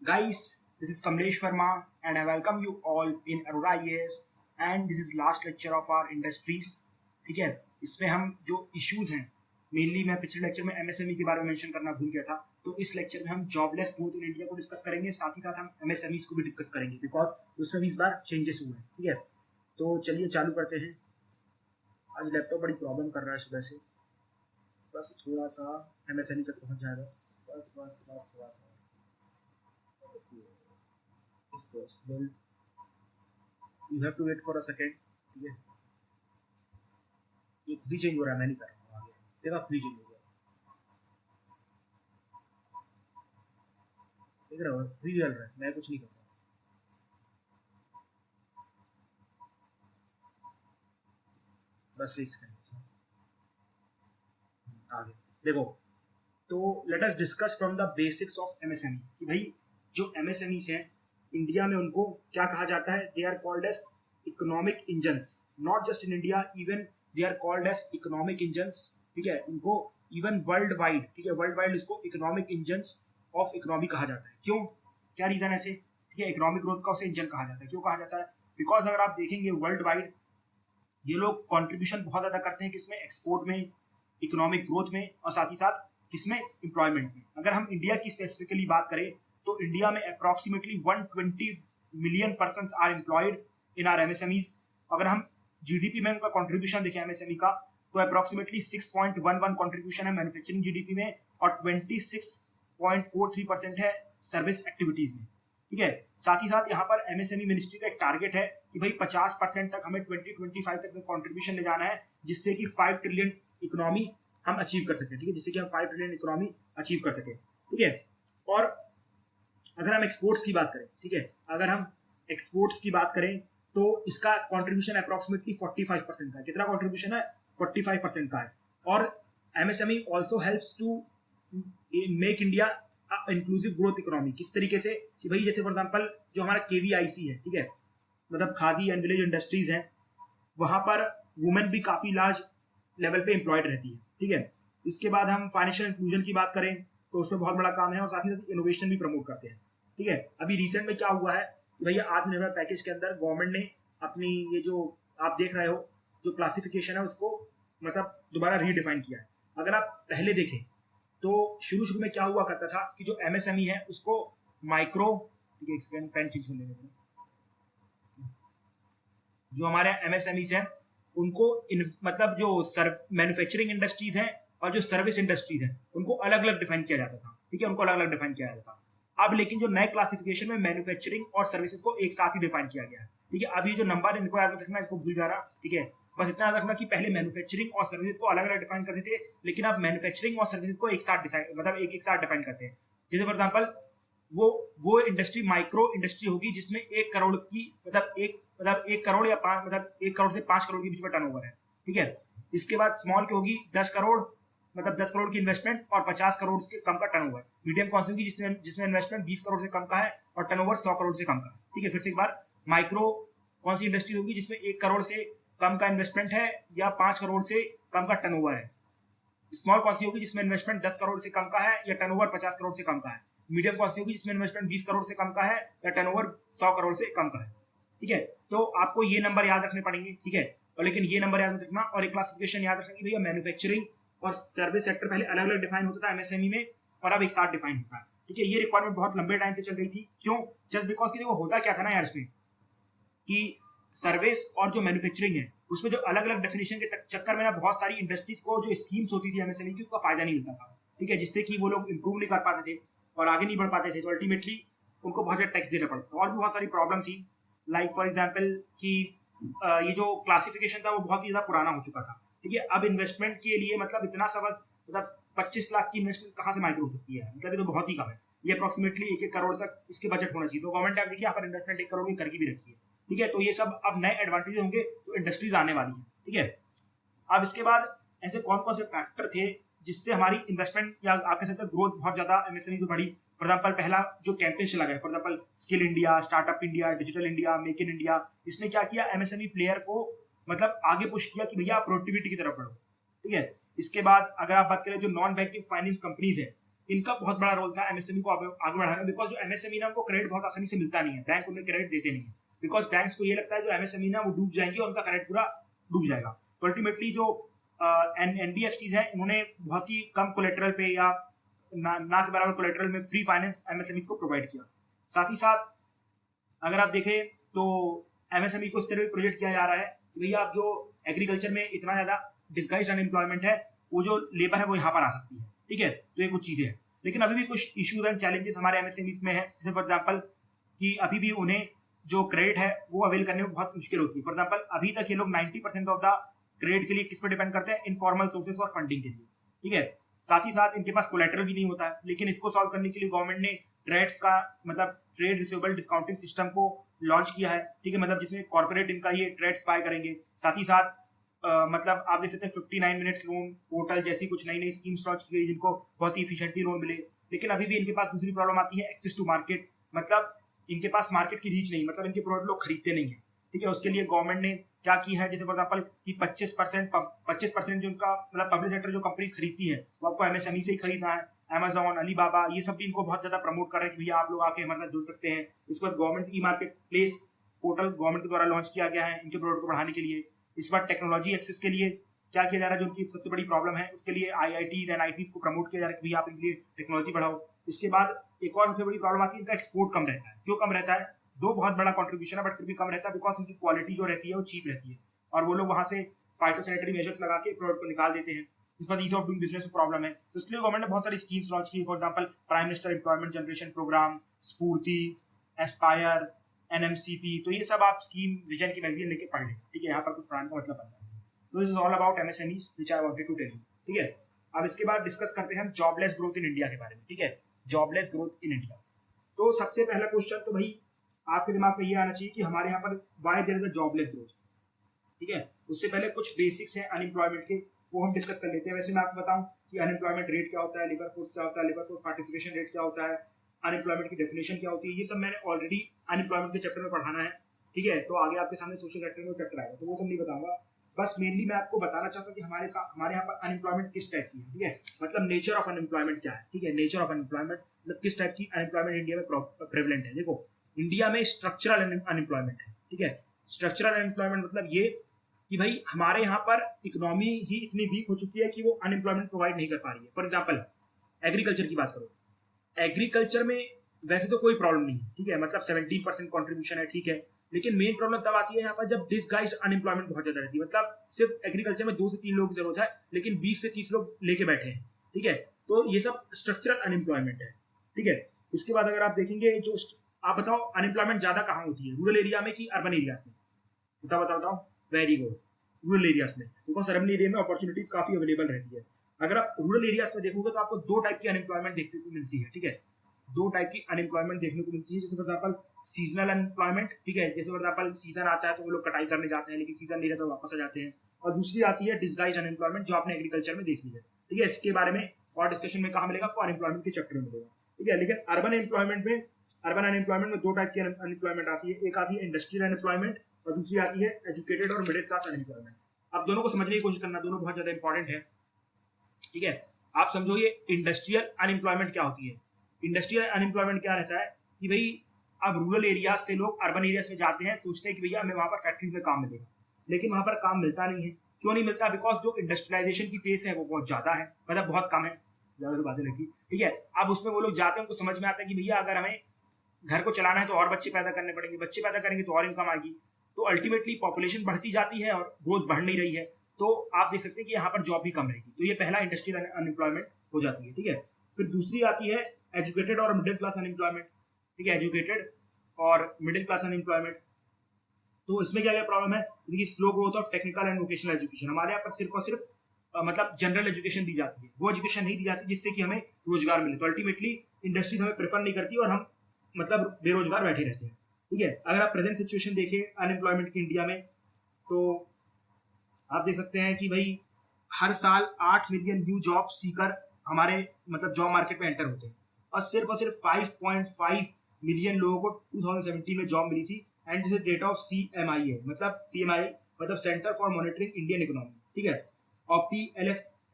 Guys, this is Kamlesh Verma and I welcome you all in Aurora IAS and this is last lecture of our industries. ठीक है, इसमें हम जो issues हैं mainly मैं पिछले लेक्चर में एमएसएमई के बारे में मेंशन करना भूल गया था, तो इस लेक्चर में हम जॉबलेस ग्रोथ इन इंडिया को डिस्कस करेंगे, साथ ही साथ हम एमएसएमईज को भी डिस्कस करेंगे बिकॉज उसमें भी इस बार चेंजेस हुए हैं. ठीक है, तो चलिए चालू करते हैं. आज लैपटॉप बड़ी प्रॉब्लम कर रहा है सुबह से, बस थोड़ा सा एमएसएमई तक पहुंच जाए, बस थोड़ा सा. Well, you have to wait for a second. ठीक है, ये खुद ही चेंज हो रहा है, मैं नहीं कर रहा हूँ. आगे देखा, खुद ही चेंज हो गया. देख रहा हो, खुद ही चल रहा है, मैं कुछ नहीं कर रहा. बस एक सेकंड. आगे देखो, तो let us discuss from the basics of MSME कि भाई जो एमएसएमईज हैं इंडिया में उनको क्या कहा जाता है. They are called as economic engines, not just in India, even they are called as economic engines. ठीक है, उनको इवन वर्ल्ड वाइड, ठीक है, वर्ल्ड वाइड इसको इकोनॉमिक इंजन्स ऑफ इकोनॉमी कहा जाता है. क्यों, क्या रीजन है? ठीक है, इकोनॉमिक ग्रोथ का उसे इंजन कहा जाता है. क्यों कहा जाता है? बिकॉज अगर आप देखेंगे वर्ल्ड वाइड ये लोग कंट्रीब्यूशन बहुत ज्यादा करते हैं, किसमें? एक्सपोर्ट में, इकोनॉमिक ग्रोथ में, और साथ ही साथ किसमें? एम्प्लॉयमेंट में. अगर हम इंडिया की स्पेसिफिकली बात करें तो इंडिया में approximately 120 million persons are employed in are MSMEs. अगर हम जीडीपी में उनका कंट्रीब्यूशन देखें एमएसएमई का, तो अप्रॉक्सीमेटली 6.11 कंट्रीब्यूशन है मैन्युफैक्चरिंग जीडीपी में और 26.43% है सर्विस एक्टिविटीज में. ठीक है, साथ ही साथ यहाँ पर एमएसएमई मिनिस्ट्री का एक टारगेट है कि भाई 50% तक हमें 2025 तक कंट्रीब्यूशन ले जाना है, जिससे कि 5 ट्रिलियन इकोनॉमी हम अचीव कर सके. ठीक है, जिससे कि हम 5 ट्रिलियन इकोनॉमी अचीव कर सके. ठीक है, और अगर हम एक्सपोर्ट्स की बात करें, ठीक है, अगर हम एक्सपोर्ट्स की बात करें तो इसका कंट्रीब्यूशन अप्रॉक्सीमेटली 45% का है. कितना कंट्रीब्यूशन है? 45% का है. और MSME also helps to make India inclusive growth economy. किस तरीके से कि भाई जैसे फॉर एग्जांपल जो हमारा केवीआईसी है, ठीक है, मतलब खादी एंड विलेज इंडस्ट्रीज हैं, वहां पर वुमेन भी काफी लार्ज लेवल पे एम्प्लॉयड रहती है. ठीक है, इसके बाद हम फाइनेंशियल इंक्लूजन की बात करें तो उसमें बहुत बड़ा काम है, और साथ ही साथ इनोवेशन भी प्रमोट करते हैं. ठीक है, अभी रिसेंट में क्या हुआ है कि भैया आत्मनिर्भर पैकेज के अंदर गवर्नमेंट ने अपनी ये जो आप देख रहे हो जो क्लासिफिकेशन है उसको मतलब दोबारा रीडिफाइन किया है. अगर आप पहले देखें तो शुरू में क्या हुआ करता था कि जो एमएसएमई है उसको माइक्रो, ठीक है, एक सेकंड पेन चेंज होने में, जो हमारे एमएसएमईज हैं उनको मतलब जो मैन्युफैक्चरिंग इंडस्ट्रीज हैं और जो सर्विस इंडस्ट्रीज हैं उनको अलग अलग डिफाइन किया जाता था. ठीक है, उनको अलग अलग डिफाइन किया जाता था. अब लेकिन जो नए क्लासिफिकेशन में मैन्युफैक्चरिंग और सर्विसेज को एक साथ ही डिफाइन किया गया है. ठीक है, अभी जो नंबर इनको याद रखना, इसको भूल जा रहा. ठीक है, बस इतना याद रखना कि पहले मैन्युफैक्चरिंग और सर्विसेज को अलग अलग डिफाइन करते थे, लेकिन अब मैन्युफैक्चरिंग और सर्विसेज को एक साथ मतलब एक साथ डिफाइन करते हैं. जैसे फॉर एग्जाम्पल वो इंडस्ट्री माइक्रो इंडस्ट्री होगी जिसमें 1 करोड़ की मतलब 1 करोड़ या 1 करोड़ से 5 करोड़ के बीच में टर्नओवर है. ठीक है, इसके बाद स्मॉल की होगी 10 करोड़, मतलब 10 करोड़ की इन्वेस्टमेंट और 50 करोड़ से कम का टर्नओवर. मीडियम कौन सी होगी? जिसमें इन्वेस्टमेंट 20 करोड़ से कम का है और टर्नओवर 100 करोड़ से कम का है. ठीक है, फिर से एक बार, माइक्रो कौन सी इंडस्ट्री होगी? जिसमें 1 करोड़ से कम का इन्वेस्टमेंट है या 5 करोड़ से कम का टर्नओवर है. स्मॉल कौन सी होगी? जिसमें इन्वेस्टमेंट 10 करोड़ से कम का है या टर्नओवर 50 करोड़ से कम का है. मीडियम कौन सी होगी? जिसमें इन्वेस्टमेंट 20 करोड़ से कम का है या टर्नओवर 100 करोड़ से कम का है. ठीक है, तो आपको ये नंबर याद रखने पड़ेंगे. ठीक है, और लेकिन ये नंबर याद रखना और एक क्लासिफिकेशन याद रखना कि भैया मैन्युफैक्चरिंग और सर्विस सेक्टर पहले अलग अलग डिफाइन होता था एमएसएमई में और अब एक साथ डिफाइन होता है. ठीक है, ये रिक्वायरमेंट बहुत लंबे टाइम से चल रही थी. क्यों? जस्ट बिकॉज कि देखो होता क्या था ना यार इसमें कि सर्विस और जो मैन्युफैक्चरिंग है उसमें जो अलग अलग डेफिनेशन के चक्कर में ना बहुत सारी इंडस्ट्रीज को जो स्कीम्स होती थी एमएसएमई की उसका फायदा नहीं मिलता था. ठीक है, जिससे कि वो लोग इंप्रूव नहीं कर पाते थे और आगे नहीं बढ़ पाते थे, तो अल्टीमेटली उनको बहुत ज्यादा टैक्स देना पड़ता था और भी बहुत सारी प्रॉब्लम थी. लाइक फॉर एग्जाम्पल कि ये जो क्लासिफिकेशन था वो बहुत ही ज्यादा पुराना हो चुका था. ठीक है, अब इन्वेस्टमेंट के लिए मतलब इतना सा बस मतलब 25 लाख की इन्वेस्टमेंट कहाँ से माइक्रो हो सकती है? मतलब ये तो बहुत ही कम है. ये अप्रोक्सीमेटली 1-1 करोड़ तक इसके बजट होना चाहिए. तो गवर्नमेंट ने आप देखिए यहाँ पर इन्वेस्टमेंट 1 करोड़ की करके भी रखी है. ठीक है, तो ये सब अब नए एडवांटेज होंगे जो इंडस्ट्रीज आने वाली है. ठीक है, अब इसके बाद ऐसे कौन कौन से फैक्टर थे जिससे हमारी इन्वेस्टमेंट या आप कह सकते हैं ग्रोथ बहुत ज्यादा एमएसएमई में बढ़ी. फॉर एग्जाम्पल पहला जो कैंपेन चला गया, for example skill India, startup India, digital India, make in India, इसने क्या किया? एमएसएमई प्लेयर को मतलब आगे पुश किया कि भैया आप प्रोडक्टिविटी की तरफ बढ़ो. ठीक है, इसके बाद अगर आप बात करें जो नॉन बैंकिंग फाइनेंस कंपनीज है इनका बहुत बड़ा रोल था एमएसएमई को आगे बढ़ाने में, बिकॉज जो एमएसएमई ना उनको क्रेडिट बहुत आसानी से मिलता नहीं है, बैंक उन्हें क्रेडिट देते नहीं है, बिकॉज बैंक्स को ये लगता है जो एमएसएमई ना वो डूब जाएंगे और उनका क्रेडिट पूरा डूब जाएगा। तो अल्टीमेटली जो एनबीएफसीज है इन्होंने बहुत ही कम कोलेटरल पे या ना के बराबर कोलेटरल में फ्री फाइनेंस एमएसएमई को प्रोवाइड किया। साथ ही साथ अगर आप देखें तो एमएसएमई को इस तरह प्रोजेक्ट किया जा रहा है कि भैया आप जो एग्रीकल्चर में इतना ज्यादा डिस्गाइज्ड अनएम्प्लॉयमेंट है, वो जो लेबर है वो यहाँ पर आ सकती है, ठीक है। तो ये कुछ चीजें हैं, लेकिन अभी भी कुछ इश्यूज एंड चैलेंजेस हमारे एमएसएमईज में है, जैसे फॉर एग्जांपल कि अभी भी उन्हें जो क्रेडिट है वो अवेल करने में बहुत मुश्किल होती है। फॉर एग्जांपल अभी तक ये लोग 90% ऑफ द क्रेडिट के लिए किस पर डिपेंड करते हैं, इनफॉर्मल सोर्सेज और फंडिंग के लिए, ठीक है। साथ ही साथ इनके पास कोलेटरल भी नहीं होता है, लेकिन इसको सॉल्व करने के लिए गवर्नमेंट ने ट्रेड्स का मतलब ट्रेड रिसीवेबल डिस्काउंटिंग सिस्टम को लॉन्च किया है, ठीक है, मतलब जिसमें कॉर्पोरेट इनका ये ट्रेड्स बाय करेंगे। साथ ही साथ मतलब आप देख सकते हैं 59 मिनट्स लोन पोर्टल जैसी कुछ नई नई स्कीम्स लॉन्च की गई जिनको बहुत ही इफिशिएंटली लोन मिले। लेकिन अभी भी इनके पास दूसरी प्रॉब्लम आती है एक्सेस टू मार्केट, मतलब इनके पास मार्केट की रीच नहीं, मतलब इनके प्रोडक्ट लोग खरीदते नहीं है, ठीक है। उसके लिए गवर्नमेंट ने क्या की है, जैसे फॉर एग्जाम्पल कि 25% जो इनका मतलब पब्लिक सेक्टर जो कंपनीज खरीदती है वो आपको एमएसएमई से ही खरीदना है। अमेजॉन, अलीबाबा, ये सब भी इनको बहुत ज्यादा प्रमोट कर रहे हैं कि भैया आप लोग आके हमारे साथ जुड़ सकते हैं। इसके बाद government e market place portal government के द्वारा लॉन्च किया गया है इनके प्रोडक्ट को बढ़ाने के लिए। इस बार टेक्नोलॉजी एक्सेस के लिए क्या किया जा रहा है, जो उनकी सबसे बड़ी प्रॉब्लम है, उसके लिए आईआईटीज एनआईटीज को प्रमोट किया जा रहा है कि भैया आप इनके लिए टेक्नोलॉजी बढ़ाओ। इसके बाद एक और सबसे बड़ी प्रॉब्लम आती है, इनका एक्सपोर्ट कम रहता है। क्यों कम रहता है? दो बहुत बड़ा कॉन्ट्रीब्यूशन है, बट फिर भी कम रहता है बिकॉज इनकी क्वालिटी जो रहती है वो चीप रहती है और वो लोग वहां से फाइटोसैनिटरी मेजर्स लगा के प्रोडक्ट को निकाल देते हैं। इस पर ईज ऑफ डूइंग बिजनेस में प्रॉब्लम है, तो इसके लिए गवर्नमेंट ने बहुत सारी स्कीम्स लॉन्च की। For example prime minister employment generation programme, SFURTI, ASPIRE, NMCP, तो ये सब आप स्कीम विजन की मैगजीन लेके पढ़ लें, ठीक है। यहाँ पर कुछ पढ़ाने का मतलब बनता है। तो this is all about MSMEs which I wanted to tell you, ठीक है। अब इसके बाद डिस्कस करते हैं हम जॉबलेस ग्रोथ इन इंडिया के बारे में, ठीक है। जॉबलेस ग्रोथ इन इंडिया, तो सबसे पहला क्वेश्चन तो भाई आपके दिमाग में ये आना चाहिए कि हमारे यहाँ पर why there is a jobless growth, ठीक है। उससे पहले कुछ बेसिक्स हैं अनएम्प्लॉयमेंट के, वो हम डिस्कस कर लेते हैं। वैसे मैं आपको बताऊं कि अनएम्प्लॉयमेंट रेट क्या होता है, लेबर फोर्स क्या होता है, लेबर फोर्स पार्टिसिपेशन रेट क्या होता है, अनएम्प्लॉयमेंट की डेफिनेशन क्या होती है, ये सब मैंने ऑलरेडी अनएम्प्लॉयमेंट के चैप्टर में पढ़ाना है, ठीक है। तो आगे आपके सामने सोशल सेक्टर में चैप्टर आएगा, तो वो सब नहीं बताऊंगा। बस मेनली मैं आपको बताना चाहता हूँ कि हमारे यहाँ पर अनएम्प्लॉयमेंट किस टाइप की है, ठीक है। मतलब नेचर ऑफ अनएम्प्लॉयमेंट क्या है, ठीक है। नेचर ऑफ अनएम्प्लॉयमेंट मतलब किस टाइप की अनएम्प्लॉयमेंट इंडिया में प्रेवलेंट है। देखो इंडिया में स्ट्रक्चरल अनएम्प्लॉयमेंट है, ठीक है। स्ट्रक्चरल अनएम्प्लॉयमेंट मतलब ये कि भाई हमारे यहाँ पर इकोनॉमी ही इतनी वीक हो चुकी है कि वो अनएम्प्लॉयमेंट प्रोवाइड नहीं कर पा रही है। फॉर एग्जाम्पल एग्रीकल्चर की बात करो, एग्रीकल्चर में वैसे तो कोई प्रॉब्लम नहीं है, ठीक है, मतलब 17% कॉन्ट्रीब्यूशन है, ठीक है। लेकिन मेन प्रॉब्लम तब आती है यहाँ पर जब डिसगाइज्ड अनएम्प्लॉयमेंट बहुत ज्यादा रहती है, मतलब सिर्फ एग्रीकल्चर में 2 से 3 लोगों की जरूरत है लेकिन 20 से 30 लोग लेके बैठे हैं, ठीक है। तो ये सब स्ट्रक्चरल अनएम्प्लॉयमेंट है, ठीक है। इसके बाद अगर आप देखेंगे जो आप बताओ अनएम्प्लॉयमेंट ज्यादा कहाँ होती है, रूरल एरिया में कि अर्बन एरियाज में? बताओ। वेरी गुड, रूरल एरियाज में, बिकॉज अर्बन एरिया में अपॉर्चुनिटीज काफी अवेलेबल रहती है। अगर आप रूरल एरियाज में देखोगे तो आपको 2 टाइप की अनएम्प्लॉयमेंट देखने को मिलती है, ठीक है। 2 टाइप की अनएम्प्लॉयमेंट देखने को मिलती है, जैसे फॉर एग्जाम्पल सीजनल अनएम्प्लॉयमेंट, ठीक है। जैसे फॉर एग्जाम्पल सीजन आता है तो वो लोग कटाई करने जाते हैं, लेकिन सीजन नहीं रहता तो वापस आ जाते हैं। और दूसरी आती है डिसगाइज्ड अनएम्प्लॉयमेंट, जो आपने एग्रीकल्चर में देख ली है, ठीक है। इसके बारे में और डिस्कशन में कहाँ मिलेगा आपको? अनएम्प्लॉयमेंट के चैप्टर में मिलेगा, ठीक है। लेकिन अर्बन अनएम्प्लॉयमेंट में 2 टाइप की अनएम्प्लॉयमेंट आती है, एक आती है इंडस्ट्रियल अनएम्प्लॉयमेंट और दूसरी आती है एजुकेटेड और मिडिल क्लास अनएम्प्लॉयमेंट। अब दोनों को समझने की कोशिश करना, दोनों बहुत ज्यादा इंपॉर्टेंट है, ठीक है। आप समझो ये इंडस्ट्रियल अनएम्प्लॉयमेंट क्या होती है। इंडस्ट्रियल अनएम्प्लॉयमेंट क्या रहता है कि भाई अब रूरल एरियाज से लोग अर्बन एरियाज में जाते हैं, सोचते हैं कि भैया हमें वहां पर फैक्ट्रीज में काम मिलेगा, लेकिन वहां पर काम मिलता नहीं है। क्यों नहीं मिलता? बिकॉज जो इंडस्ट्रियलाइजेशन की पेस है वो बहुत ज्यादा है, मतलब बहुत कम है, ज्यादा से बातें रखी, ठीक है। अब उसमें वो लोग जाते हैं, उनको समझ में आता है कि भैया अगर हमें घर को चलाना है तो और बच्चे पैदा करने पड़ेंगे, बच्चे पैदा करेंगे तो और इनकम आएगी, तो अल्टीमेटली पॉपुलेशन बढ़ती जाती है और ग्रोथ बढ़ नहीं रही है, तो आप देख सकते हैं कि यहाँ पर जॉब भी कम रहेगी। तो ये पहला इंडस्ट्रियल अनएम्प्लॉयमेंट हो जाती है, ठीक है। फिर दूसरी आती है एजुकेटेड और मिडिल क्लास अनएम्प्लॉयमेंट, ठीक है। एजुकेटेड और मिडिल क्लास अनएम्प्लॉयमेंट, तो इसमें क्या क्या प्रॉब्लम है? देखिए slow growth of technical and vocational education, हमारे यहाँ पर सिर्फ और सिर्फ मतलब जनरल एजुकेशन दी जाती है, वो एजुकेशन नहीं दी जाती जिससे कि हमें रोजगार मिले। तो अल्टीमेटली इंडस्ट्रीज हमें प्रेफर नहीं करती और हम मतलब बेरोजगार बैठे रहते हैं, ठीक है। अगर आप प्रेजेंट सिचुएशन देखें अनएम्प्लॉयमेंट की इंडिया में, तो आप देख सकते हैं कि भाई हर साल 8 मिलियन न्यू जॉब सीकर हमारे मतलब जॉब मार्केट में एंटर होते हैं और सिर्फ 5.5 मिलियन लोगों को 2017 में जॉब मिली थी। And this is data of CMI है, मतलब CMI मतलब centre for monitoring Indian economy, ठीक है। और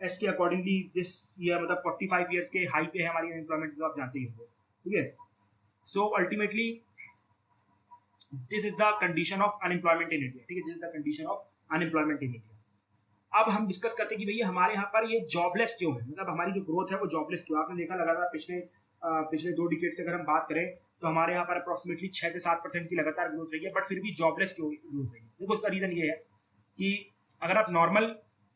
एस के अकॉर्डिंगली दिस ईयर मतलब 45 ईयर्स के हाई पे है हमारी अनएम्प्लॉयमेंट, तो आप जानते ही होंगे, ठीक है। So ultimately this is the condition of unemployment in India, ठीक है, this is the condition of unemployment in India. अब हम डिस्कस करते हैं कि भैया हमारे यहाँ पर ये जॉबलेस क्यों है, मतलब हमारी जो ग्रोथ है वो जॉबलेस क्यों। आपने देखा लगातार पिछले 2 डिकेड से अगर हम बात करें तो हमारे यहाँ पर अप्रोक्सीमेटली 6 से 7% की लगातार ग्रोथ रही है, बट फिर भी जॉबलेस क्यों ग्रोथ रही है। देखो उसका रीजन ये है कि अगर आप नॉर्मल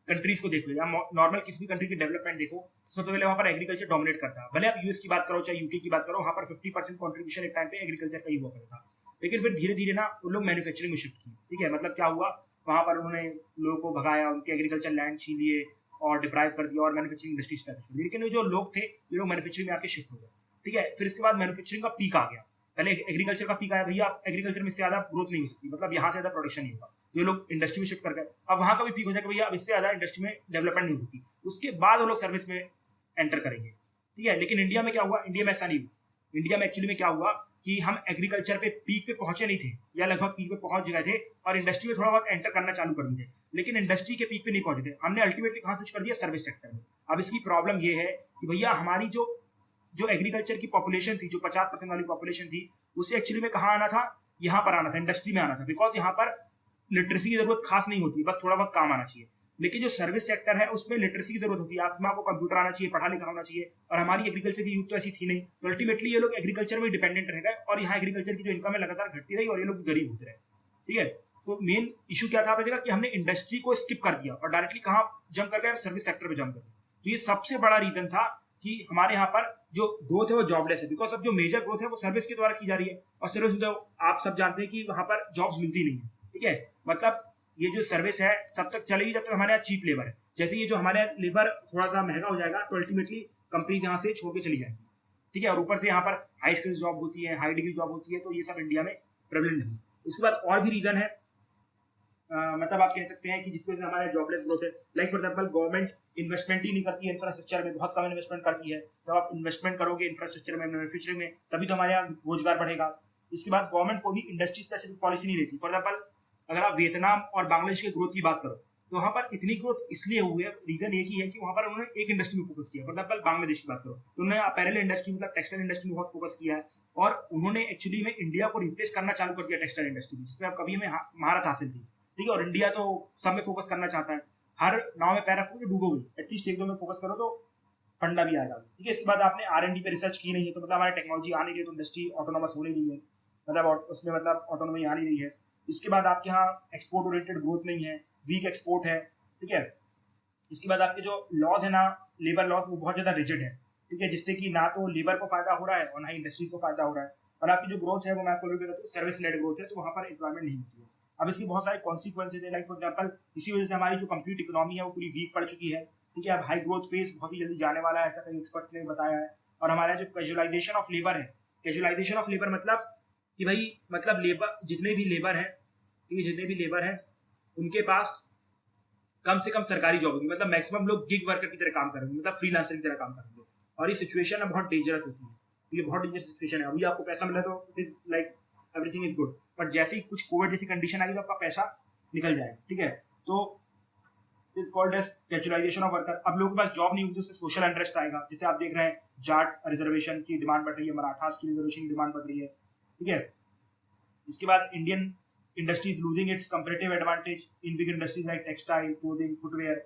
कंट्रीज को देखो या नॉर्मल किसी भी कंट्री की डेवलपमेंट देखो, सबसे पहले वहाँ पर एग्रीकल्चर डोमिनेट करता है। भले आप यूएस की बात करो चाहे यूके की बात करो, वहाँ पर 50% कॉन्ट्रीब्यूशन एक टाइम पे एग्रीकल्चर का ही हुआ करता था। लेकिन फिर धीरे धीरे ना उन लोग मैन्युफैक्चरिंग में शिफ्ट किए, ठीक है। मतलब क्या हुआ, वहाँ पर उन्होंने लोगों को भगाया, उनके एग्रीकल्चर लैंड छीन लिए और डिप्राइव कर दिया और मैन्युफैक्चरिंग इंडस्ट्री स्टार्ट हुई। लेकिन वो जो लोग थे ये लोग मैन्युफैक्चरिंग में आके शिफ्ट हो गए, ठीक है। फिर इसके बाद मैन्युफैक्चरिंग का पीक आ गया, पहले एग्रीकल्चर का पीक आया, भैया एग्रीकल्चर में इससे ज्यादा ग्रोथ नहीं हो सकती, मतलब यहाँ से ज्यादा प्रोडक्शन नहीं होगा, ये लोग इंडस्ट्री में शिफ्ट कर गए। अब वहाँ का भी पीक हो जाएगा, भैया अब इससे ज्यादा इंडस्ट्री में डेवलपमेंट नहीं हो सकती, उसके बाद वो लोग सर्विस में एंटर करेंगे, ठीक है। लेकिन इंडिया में क्या हुआ, इंडिया में ऐसा नहीं हुआ। इंडिया में एक्चुअली में क्या हुआ कि हम एग्रीकल्चर पे पीक पे पहुंचे नहीं थे या लगभग पीक पे पहुंच गए थे और इंडस्ट्री में थोड़ा बहुत एंटर करना चालू कर दिए थे, लेकिन इंडस्ट्री के पीक पे नहीं पहुंचे थे। हमने अल्टीमेटली कहाँ स्विच कर दिया, सर्विस सेक्टर में। अब इसकी प्रॉब्लम ये है कि भैया हमारी जो एग्रीकल्चर की पॉपुलेशन थी, जो 50% वाली पॉपुलेशन थी, उसे एक्चुअली में कहाँ आना था, यहाँ पर आना था, इंडस्ट्री में आना था, बिकॉज यहाँ पर लिटरेसी की जरूरत खास नहीं होती, बस थोड़ा बहुत काम आना चाहिए। लेकिन जो सर्विस सेक्टर है उसमें लिटरेसी की जरूरत होती है, आपको कंप्यूटर आना चाहिए, पढ़ा लिखा होना चाहिए, और हमारी एग्रीकल्चर की यूथ तो ऐसी थी नहीं, तो अल्टीमेटली ये लोग एग्रीकल्चर में डिपेंडेंट रह गए और यहाँ एग्रीकल्चर की जो इनकम है लगातार घटती रही और ये लोग गरीब होते रहे, ठीक है। तो मेन इशू क्या था, आपने देखा कि हमने इंडस्ट्री को स्किप कर दिया और डायरेक्टली कहाँ जंप कर गए, सर्विस सेक्टर में जंप कर गए। तो ये सबसे बड़ा रीजन था कि हमारे यहाँ पर जो ग्रोथ है वो जॉबलेस है, बिकॉज अब जो मेजर ग्रोथ है वो सर्विस के द्वारा की जा रही है, और सर्विस में आप सब जानते हैं कि वहां पर जॉब्स मिलती नहीं है, ठीक है। मतलब ये जो सर्विस है सब तक चलेगी जब तक हमारे यहाँ चीप लेबर है। जैसे ये जो हमारे यहाँ लेबर थोड़ा सा महंगा हो जाएगा तो अल्टीमेटली कंपनीज यहाँ से छोड़ के चली जाएंगी, ठीक है। और ऊपर से यहाँ पर हाई स्किल्स जॉब होती है, हाई डिग्री जॉब होती है, तो ये सब इंडिया में प्रेवलेंट नहीं है। इसके बाद और भी रीजन है, मतलब आप कह सकते हैं कि जिसकी वजह से हमारे जॉबलेस ग्रोथ है। Like for example government investment ही नहीं करती है इंफ्रास्ट्रक्चर में, बहुत कम इन्वेस्टमेंट करती है। जब आप इन्वेस्टमेंट करोगे इंफ्रास्ट्रक्चर में, मैन्युफैक्चरिंग में, तभी तो हमारे यहाँ रोजगार बढ़ेगा। इसके बाद गवर्नमेंट को भी इंडस्ट्री स्पेसिफिक पॉलिसी नहीं रहती। फॉर एग्जाम्पल अगर आप वियतनाम और बांग्लादेश की ग्रोथ की बात करो तो वहाँ पर इतनी ग्रोथ इसलिए हुई है, रीजन एक ही है कि वहाँ पर उन्होंने एक इंडस्ट्री में फोकस किया। फॉर एग्जाम्पल बांग्लादेश की बात करो तो उन्होंने अपैरल इंडस्ट्री मतलब टेक्सटाइल इंडस्ट्री में बहुत फोकस किया है, और उन्होंने एक्चुअली में इंडिया को रिप्लेस करना चालू कर दिया टेक्सटाइल इंडस्ट्री में, जिसमें अब कभी हमें महारत हासिल थी, ठीक है। और इंडिया तो सब में फोकस करना चाहता है, हर नाव में पैर रखोगे डूबोगे, एटलीस्ट एक दो में फोकस करो तो फंडा भी आएगा, ठीक है। इसके बाद आपने R&D पे रिसर्च की नहीं है तो मतलब हमारी टेक्नोलॉजी आ नहीं रही है, तो इंडस्ट्री ऑटोनोमस हो नहीं रही है, मतलब उसमें मतलब ऑटोनोमी आ नहीं रही है। इसके बाद आपके यहाँ एक्सपोर्ट ओरिएंटेड ग्रोथ नहीं है, वीक एक्सपोर्ट है, ठीक है। इसके बाद आपके जो लॉज है ना, लेबर लॉज, वो बहुत ज्यादा रिजिड है, ठीक है, जिससे कि ना तो लेबर को फायदा हो रहा है और ना ही इंडस्ट्रीज को फायदा हो रहा है। और आपकी जो ग्रोथ है वो मैं आपको बता दूं सर्विस लेड ग्रोथ है, तो वहाँ पर एम्प्लॉयमेंट नहीं होती है। अब इसकी बहुत सारे कॉन्सिक्वेंसेज है, लाइक फॉर एग्जाम्पल इसी वजह से हमारी जो कंप्लीट इकोनॉमी है वो पूरी वीक पड़ चुकी है, ठीक है। अब हाई ग्रोथ फेज बहुत ही जल्दी जाने वाला है, ऐसा कई एक्सपर्ट ने बताया है। और हमारा जो कैजुअलाइजेशन ऑफ लेबर है, कैजुअलाइजेशन ऑफ लेबर मतलब कि भाई मतलब लेबर जितने भी लेबर है, ये जितने भी लेबर है उनके पास कम से कम सरकारी जॉब होगी, मतलब मैक्सिमम लोग गिग वर्कर की तरह काम करेंगे, मतलब फ्रीलांसर की तरह काम करेंगे। और ये सिचुएशन है बहुत डेंजरस होती है, ये बहुत डेंजरस सिचुएशन है। अभी आपको पैसा मिला तो it is like everything is good, but जैसे ही कुछ कोविड जैसी कंडीशन आएगी तो आपका पैसा निकल जाएगा, ठीक है। तो is called as casualisation of worker. अब लोगों के पास जॉब नहीं होगी तो उससे सोशल अनरेस्ट आएगा, जैसे आप देख रहे हैं जाट रिजर्वेशन की डिमांड बढ़ रही है, मराठास की रिजर्वेशन की डिमांड बढ़ रही है, ठीक है। इसके बाद Indian industry is losing its comparative advantage in big industries like textile, clothing, footwear,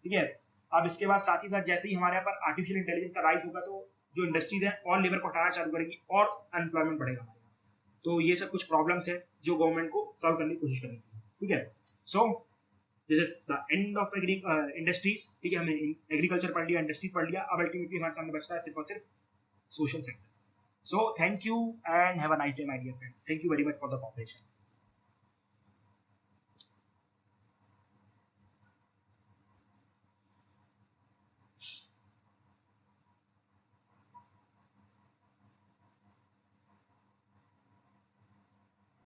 ठीक है। अब इसके बाद साथ ही साथ जैसे ही हमारे यहाँ पर आर्टिफिशियल इंटेलिजेंस का राइज होगा तो जो इंडस्ट्रीज है और लेबर को हटाना चालू करेगी और अनएम्प्लॉयमेंट बढ़ेगा हमारे यहाँ। तो ये सब कुछ प्रॉब्लम्स है जो गवर्नमेंट को सॉल्व करने की कोशिश करनी चाहिए, ठीक है। So this is the end of industries, ठीक है। हमने एग्रीकल्चर पढ़ लिया, इंडस्ट्री पढ़ लिया, अब अल्टीमेटली हमारे सामने बचता है सिर्फ और सिर्फ social sector. So thank you and have a nice day, my dear friends. Thank you very much for the cooperation.